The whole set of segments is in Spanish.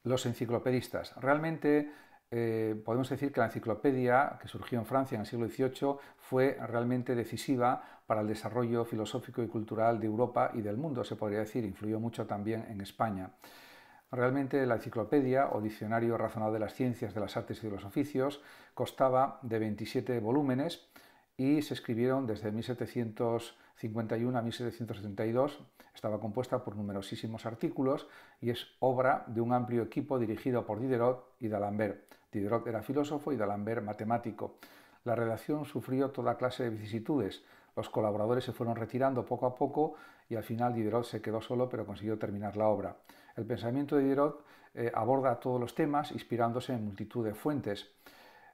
Los enciclopedistas. Realmente podemos decir que la enciclopedia, que surgió en Francia en el siglo XVIII, fue realmente decisiva para el desarrollo filosófico y cultural de Europa y del mundo, se podría decir, influyó mucho también en España. Realmente la enciclopedia o diccionario razonado de las ciencias, de las artes y de los oficios constaba de 27 volúmenes y se escribieron desde 1751 a 1772. Estaba compuesta por numerosísimos artículos y es obra de un amplio equipo dirigido por Diderot y d'Alembert. Diderot era filósofo y d'Alembert matemático. La redacción sufrió toda clase de vicisitudes. Los colaboradores se fueron retirando poco a poco y al final Diderot se quedó solo, pero consiguió terminar la obra. El pensamiento de Diderot aborda todos los temas inspirándose en multitud de fuentes.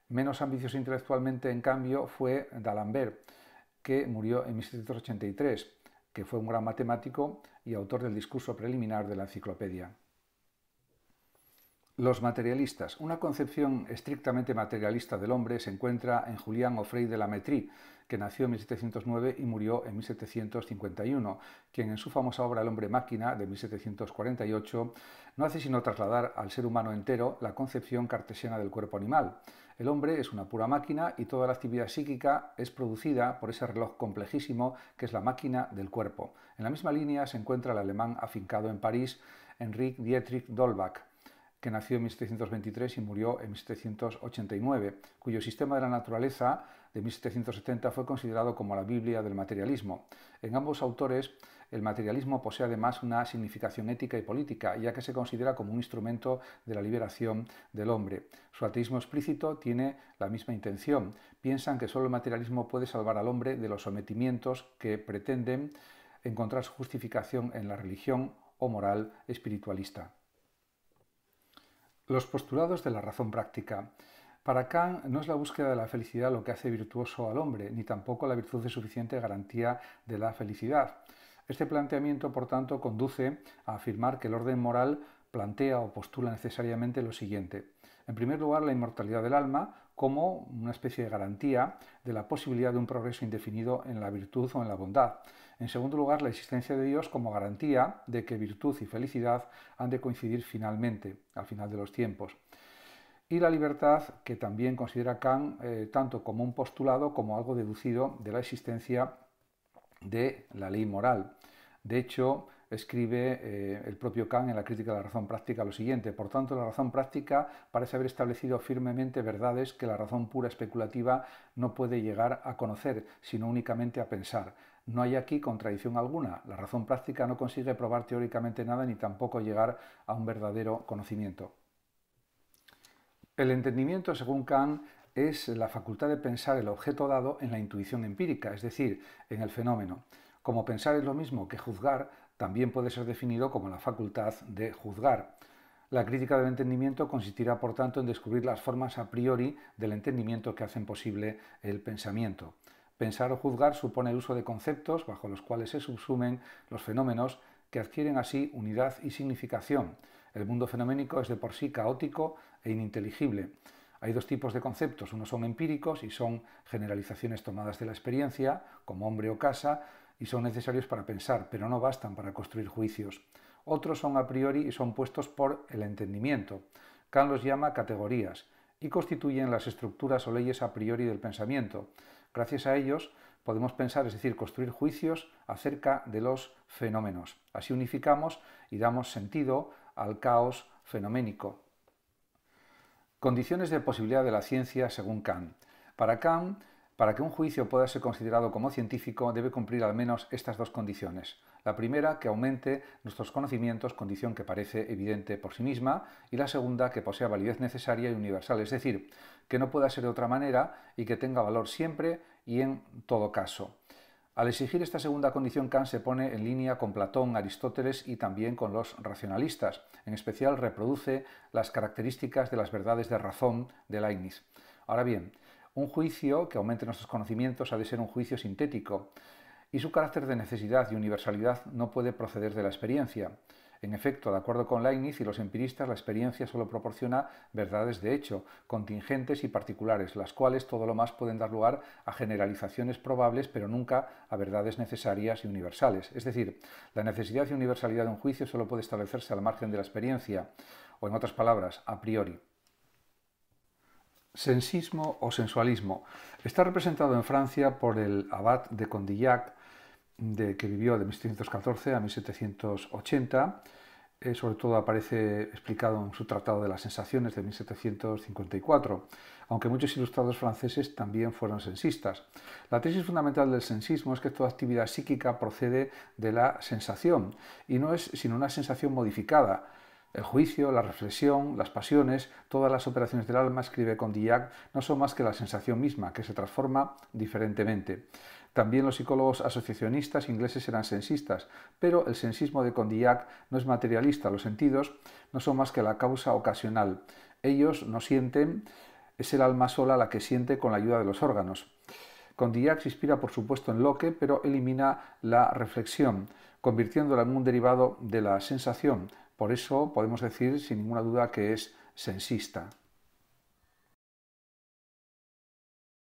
Menos ambicioso intelectualmente, en cambio, fue d'Alembert, que murió en 1783, que fue un gran matemático y autor del discurso preliminar de la enciclopedia. Los materialistas. Una concepción estrictamente materialista del hombre se encuentra en Julián Ofrei de la Métrie, que nació en 1709 y murió en 1751, quien en su famosa obra El hombre máquina de 1748 no hace sino trasladar al ser humano entero la concepción cartesiana del cuerpo animal. El hombre es una pura máquina y toda la actividad psíquica es producida por ese reloj complejísimo que es la máquina del cuerpo. En la misma línea se encuentra el alemán afincado en París, Henrik Dietrich d'Holbach, que nació en 1723 y murió en 1789, cuyo sistema de la naturaleza de 1770 fue considerado como la Biblia del materialismo. En ambos autores, el materialismo posee además una significación ética y política, ya que se considera como un instrumento de la liberación del hombre. Su ateísmo explícito tiene la misma intención. Piensan que solo el materialismo puede salvar al hombre de los sometimientos que pretenden encontrar su justificación en la religión o moral espiritualista. Los postulados de la razón práctica. Para Kant no es la búsqueda de la felicidad lo que hace virtuoso al hombre, ni tampoco la virtud de suficiente garantía de la felicidad. Este planteamiento, por tanto, conduce a afirmar que el orden moral plantea o postula necesariamente lo siguiente. En primer lugar, la inmortalidad del alma como una especie de garantía de la posibilidad de un progreso indefinido en la virtud o en la bondad. En segundo lugar, la existencia de Dios como garantía de que virtud y felicidad han de coincidir finalmente, al final de los tiempos. Y la libertad, que también considera Kant tanto como un postulado como algo deducido de la existencia de la ley moral. De hecho, escribe el propio Kant en la crítica de la razón práctica lo siguiente: por tanto, la razón práctica parece haber establecido firmemente verdades que la razón pura especulativa no puede llegar a conocer, sino únicamente a pensar. No hay aquí contradicción alguna. La razón práctica no consigue probar teóricamente nada ni tampoco llegar a un verdadero conocimiento. El entendimiento, según Kant, es la facultad de pensar el objeto dado en la intuición empírica, es decir, en el fenómeno. Como pensar es lo mismo que juzgar, también puede ser definido como la facultad de juzgar. La crítica del entendimiento consistirá, por tanto, en descubrir las formas a priori del entendimiento que hacen posible el pensamiento. Pensar o juzgar supone el uso de conceptos bajo los cuales se subsumen los fenómenos que adquieren así unidad y significación. El mundo fenoménico es de por sí caótico e ininteligible. Hay dos tipos de conceptos, unos son empíricos y son generalizaciones tomadas de la experiencia, como hombre o casa, y son necesarios para pensar, pero no bastan para construir juicios. Otros son a priori y son puestos por el entendimiento. Kant los llama categorías y constituyen las estructuras o leyes a priori del pensamiento. Gracias a ellos podemos pensar, es decir, construir juicios acerca de los fenómenos. Así unificamos y damos sentido al caos fenoménico. Condiciones de posibilidad de la ciencia según Kant. Para Kant, para que un juicio pueda ser considerado como científico, debe cumplir al menos estas dos condiciones. La primera, que aumente nuestros conocimientos, condición que parece evidente por sí misma, y la segunda, que posea validez necesaria y universal, es decir, que no pueda ser de otra manera y que tenga valor siempre y en todo caso. Al exigir esta segunda condición, Kant se pone en línea con Platón, Aristóteles y también con los racionalistas. En especial reproduce las características de las verdades de razón de Leibniz. Ahora bien, un juicio que aumente nuestros conocimientos ha de ser un juicio sintético y su carácter de necesidad y universalidad no puede proceder de la experiencia. En efecto, de acuerdo con Leibniz y los empiristas, la experiencia solo proporciona verdades de hecho, contingentes y particulares, las cuales todo lo más pueden dar lugar a generalizaciones probables, pero nunca a verdades necesarias y universales. Es decir, la necesidad y universalidad de un juicio solo puede establecerse al margen de la experiencia. o en otras palabras, a priori. Sensismo o sensualismo. Está representado en Francia por el abad de Condillac, que vivió de 1714 a 1780. Sobre todo aparece explicado en su Tratado de las Sensaciones de 1754, aunque muchos ilustrados franceses también fueron sensistas. La tesis fundamental del sensismo es que toda actividad psíquica procede de la sensación y no es sino una sensación modificada. El juicio, la reflexión, las pasiones, todas las operaciones del alma, escribe Condillac, no son más que la sensación misma, que se transforma diferentemente. También los psicólogos asociacionistas ingleses eran sensistas, pero el sensismo de Condillac no es materialista. Los sentidos no son más que la causa ocasional. Ellos no sienten, es el alma sola la que siente con la ayuda de los órganos. Condillac se inspira, por supuesto, en Locke, pero elimina la reflexión, convirtiéndola en un derivado de la sensación. Por eso podemos decir sin ninguna duda que es sensista.